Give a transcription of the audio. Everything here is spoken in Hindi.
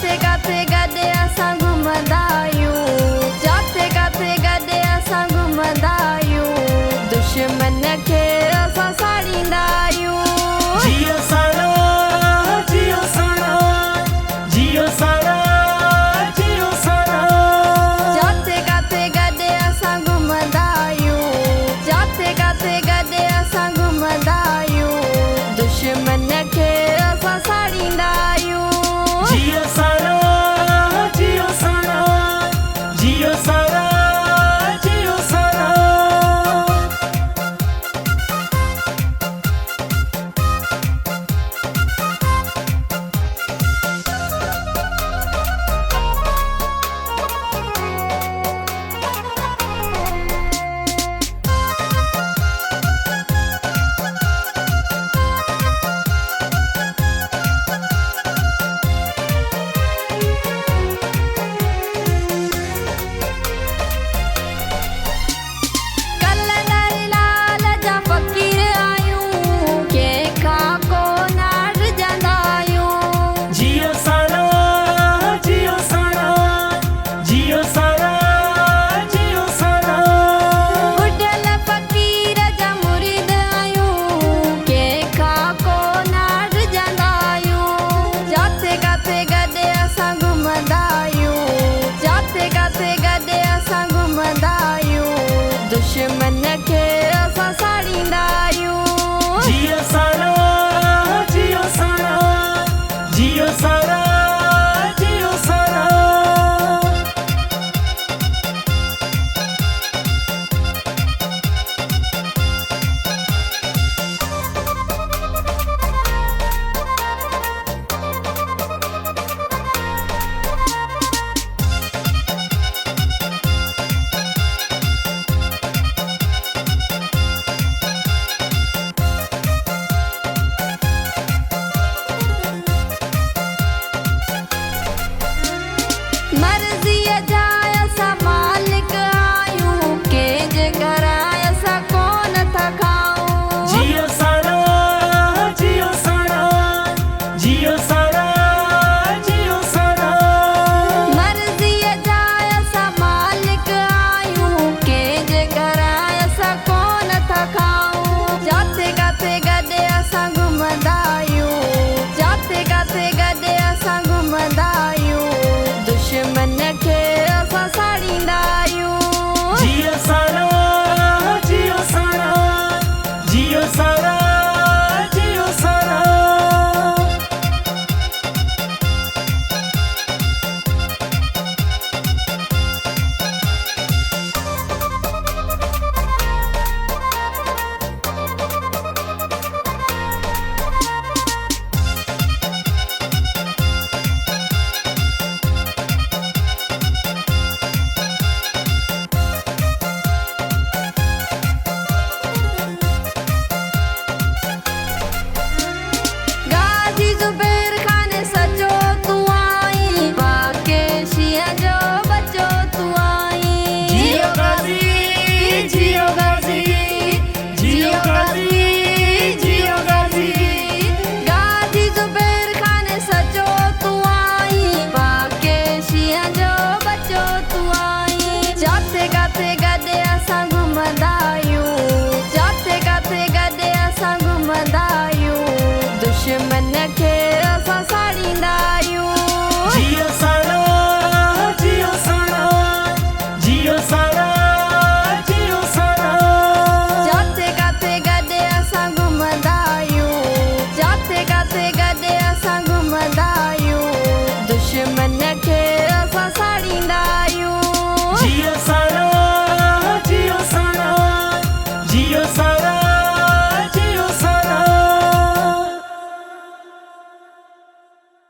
जाते काथे गॾु असां घुमंदा आहियूं, जाते काथे गॾु असां घुमंदा आहियूं, दुश्मन खे असां साड़ींदा आहियूं। जियो साड़ा, जियो साड़ा, जियो साड़ा, जियो साड़ा। जाते काथे गॾु असां घुमंदा आहियूं, जाते काथे गॾु असां घुमंदा आहियूं, दुश्मन खे असां साड़ींदा आहियूं। जियो साड़ा, जियो साड़ा, जियो साड़ा, जियो साड़ा। दुश्मन खे असां साड़ींदा आहियूं। जियो साड़ा, जियो साड़ा, जियो साड़ा, जियो साड़ा। मर्ज़ीअ जा असां मालिक आहियूं, कंहिंजे घरां असां कोन था खाऊं। जियो साड़ा, जियो साड़ा, जियो साड़ा, जियो साड़ा। मर्ज़ीअ जा असां मालिक आहियूं, कंहिंजे घरां असां कोन था खाऊं। जाते काथे गॾु असां घुमंदा आहियूं, जाते काथे गॾु असां घुमंदा आहियूं, दुश्मन खे असां साड़ींदा आहियूं। जियो साड़ा, जियो साड़ा, जियो साड़ा, जियो साड़ा। ज़ुबैर खान सचो तू आई, बाके शिया जो बचो तू आई। जियो गाज़ी, जियो गाज़ी, जियो गाज़ी, जियो गाज़ी। गाज़ी ज़ुबैर खान सचो तू आई, बाके शिया जो बचो तू आई। जाते काथे गॾु असां घुमंदा आहियूं, जाते काथे गॾु असां घुमंदा आहियूं, दुश्मन खे असां साड़ींदा